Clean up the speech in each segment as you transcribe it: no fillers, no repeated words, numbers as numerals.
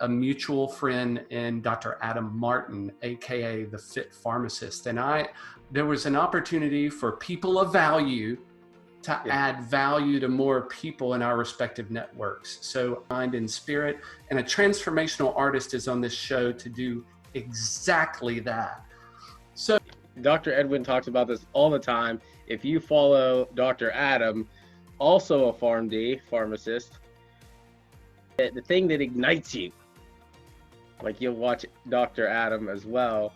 a mutual friend in Dr. Adam Martin, AKA the Fit Pharmacist. And there was an opportunity for people of value to add value to more people in our respective networks. So Mind and Spirit, and a transformational artist is on this show to do exactly that. So Dr. Edwin talks about this all the time. If you follow Dr. Adam, also a PharmD, pharmacist, the thing that ignites you, like you'll watch Dr. Adam as well,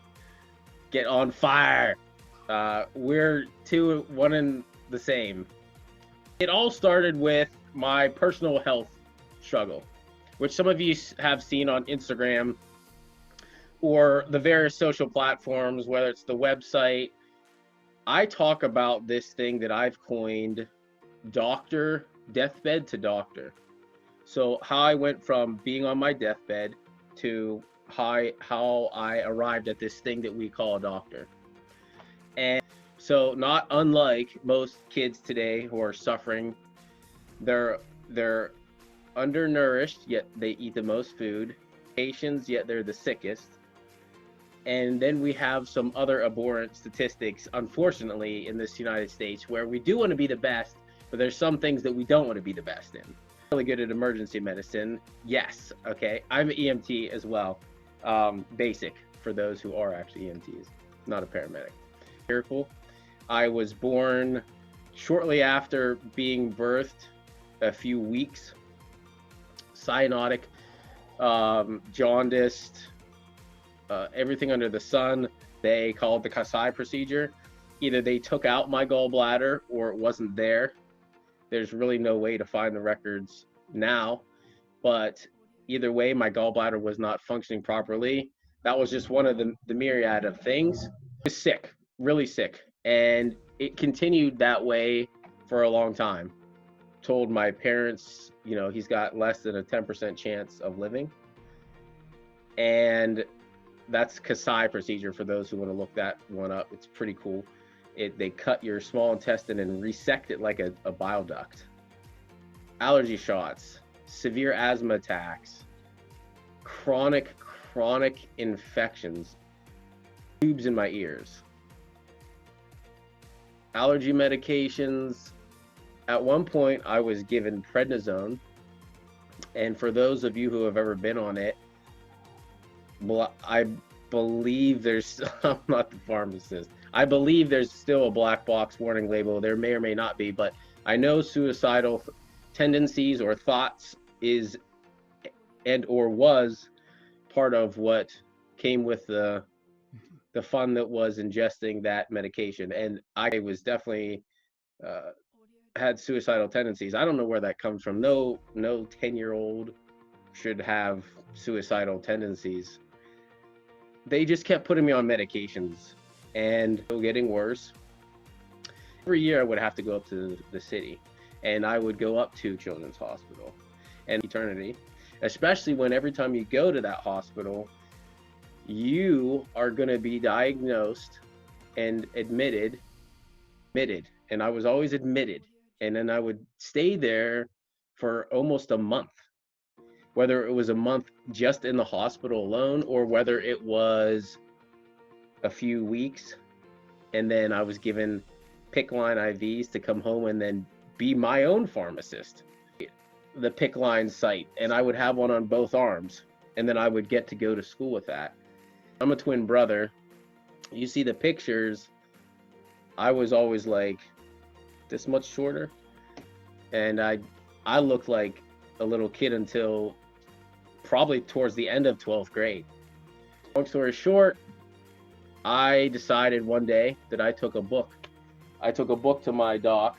get on fire. We're one and the same. It all started with my personal health struggle, which some of you have seen on Instagram or the various social platforms, whether it's the website. I talk about this thing that I've coined deathbed to doctor. So how I went from being on my deathbed to how I arrived at this thing that we call a doctor. And so not unlike most kids today who are suffering, they're undernourished, yet they eat the most food, patients, yet they're the sickest. And then we have some other abhorrent statistics, unfortunately, in this United States, where we do want to be the best, but there's some things that we don't want to be the best in. Really good at emergency medicine, yes, okay. I'm an EMT as well, basic for those who are actually EMTs, not a paramedic. Miracle. I was born shortly after being birthed, a few weeks, cyanotic, jaundiced, everything under the sun. They called the Kasai procedure. Either they took out my gallbladder or it wasn't there. There's really no way to find the records now, but either way, my gallbladder was not functioning properly. That was just one of the myriad of things. I was sick, really sick, and it continued that way for a long time. Told my parents, you know, he's got less than a 10% chance of living. And that's Kasai procedure for those who want to look that one up. It's pretty cool. They cut your small intestine and resect it like a bile duct. Allergy shots, severe asthma attacks, chronic infections, tubes in my ears, allergy medications. At one point, I was given prednisone, and for those of you who have ever been on it, I believe there's, I'm not the pharmacist, I believe there's still a black box warning label. There may or may not be, but I know suicidal tendencies or thoughts is and or was part of what came with the fun that was ingesting that medication. And I was definitely had suicidal tendencies. I don't know where that comes from. No 10-year-old should have suicidal tendencies. They just kept putting me on medications and getting worse. Every year I would have to go up to the city, and I would go up to Children's Hospital and Eternity, especially when every time you go to that hospital, you are going to be diagnosed and admitted, and I was always admitted, and then I would stay there for almost a month, whether it was a month just in the hospital alone or whether it was a few weeks, and then I was given PICC line IVs to come home and then be my own pharmacist, the PICC line site, and I would have one on both arms, and then I would get to go to school with that. I'm a twin brother. You see the pictures, I was always like this much shorter, and I looked like a little kid until probably towards the end of 12th grade. Long story short, I decided one day that I took a book to my doc.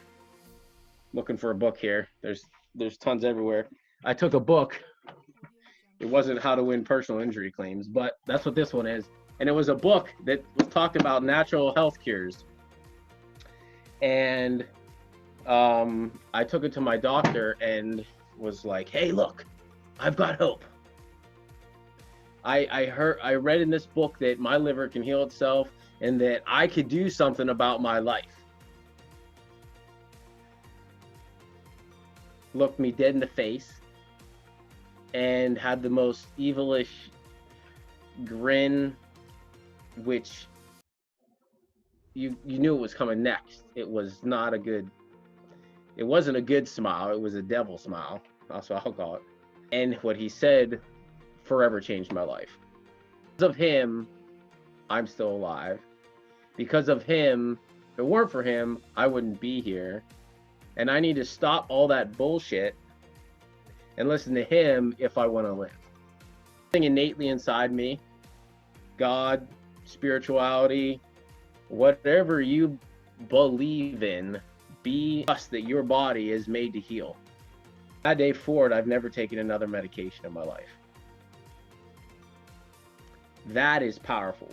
Looking for a book here. There's tons everywhere. I took a book. It wasn't How to Win Personal Injury Claims, but that's what this one is. And it was a book that was talking about natural health cures. And I took it to my doctor and was like, hey, look, I've got hope. I read in this book that my liver can heal itself and that I could do something about my life. Looked me dead in the face and had the most evilish grin, which you knew it was coming next. It wasn't a good smile. It was a devil smile. That's what I'll call it. And what he said forever changed my life. Because of him, I'm still alive. Because of him, if it weren't for him, I wouldn't be here. And I need to stop all that bullshit and listen to him if I want to live. Something innately inside me, God, spirituality, whatever you believe in, trust that your body is made to heal. That day forward, I've never taken another medication in my life. That is powerful.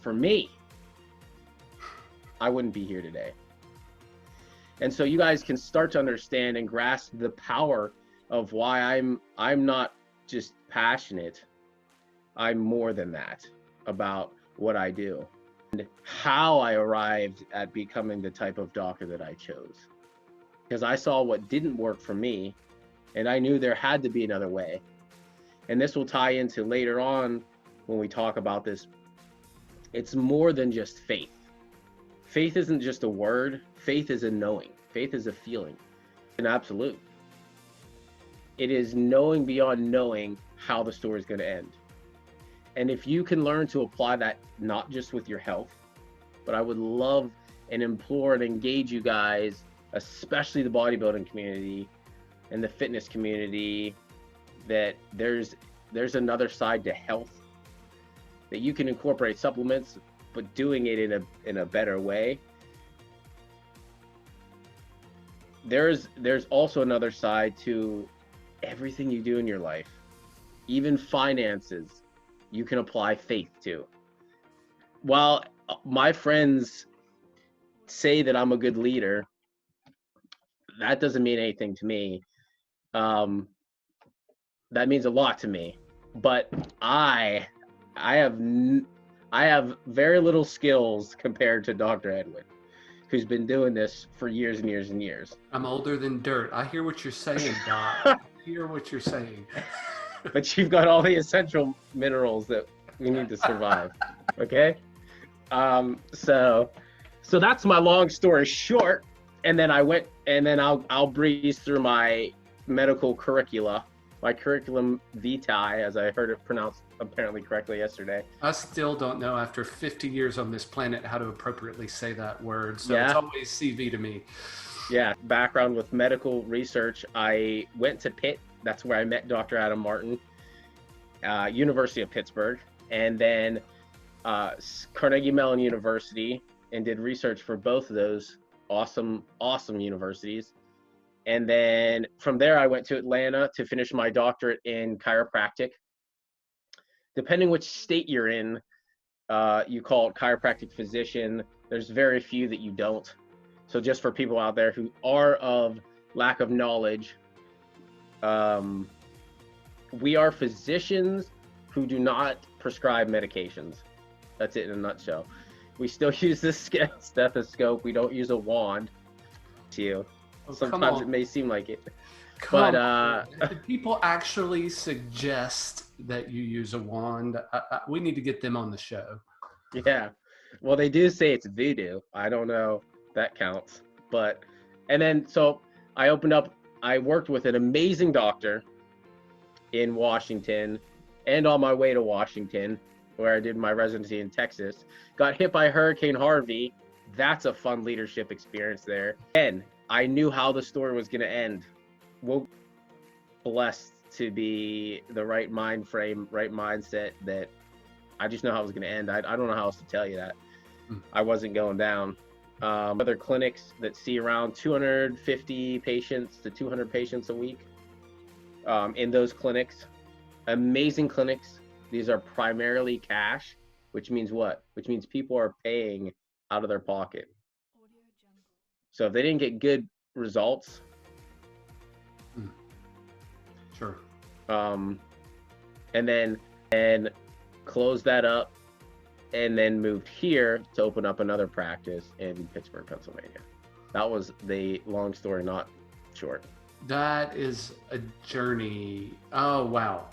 For me, I wouldn't be here today. And so you guys can start to understand and grasp the power of why I'm not just passionate. I'm more than that about what I do and how I arrived at becoming the type of doctor that I chose. Because I saw what didn't work for me, and I knew there had to be another way. And this will tie into later on when we talk about this. It's more than just faith. Faith isn't just a word. Faith is a knowing. Faith is a feeling, an absolute. It is knowing beyond knowing how the story is going to end. And if you can learn to apply that, not just with your health, but I would love and implore and engage you guys, especially the bodybuilding community and the fitness community, that there's another side to health, that you can incorporate supplements, but doing it in a better way. There's also another side to everything you do in your life, even finances. You can apply faith to. While my friends say that I'm a good leader, that doesn't mean anything to me. That means a lot to me. But I have very little skills compared to Dr. Edwin, who's been doing this for years and years and years. I'm older than dirt. I hear what you're saying, Doc. I hear what you're saying. But you've got all the essential minerals that we need to survive. Okay? So that's my long story short. And then I'll breeze through my medical curricula, my curriculum vitae, as I heard it pronounced apparently correctly yesterday. I still don't know, after 50 years on this planet, how to appropriately say that word. So It's always CV to me. Yeah, background with medical research. I went to Pitt. That's where I met Dr. Adam Martin, University of Pittsburgh, and then Carnegie Mellon University, and did research for both of those awesome universities. And then from there, I went to Atlanta to finish my doctorate in chiropractic. Depending which state you're in, you call it chiropractic physician. There's very few that you don't. So just for people out there who are of lack of knowledge, we are physicians who do not prescribe medications. That's it in a nutshell. We still use the stethoscope. We don't use a wand. Sometimes it may seem like it. Do people actually suggest that you use a wand? We need to get them on the show. Yeah. Well, they do say it's voodoo. I don't know if that counts. So I worked with an amazing doctor in Washington, and on my way to Washington, where I did my residency in Texas, got hit by Hurricane Harvey. That's a fun leadership experience there. And I knew how the story was going to end. We're blessed to be the right mind frame, right mindset, that I just know how it was going to end. I don't know how else to tell you that. I wasn't going down. Other clinics that see around 250 patients to 200 patients a week in those clinics. Amazing clinics. These are primarily cash, which means what? Which means people are paying out of their pocket. So if they didn't get good results, sure. And then close that up, and then moved here to open up another practice in Pittsburgh, Pennsylvania. That was the long story, not short. That is a journey. Oh, wow.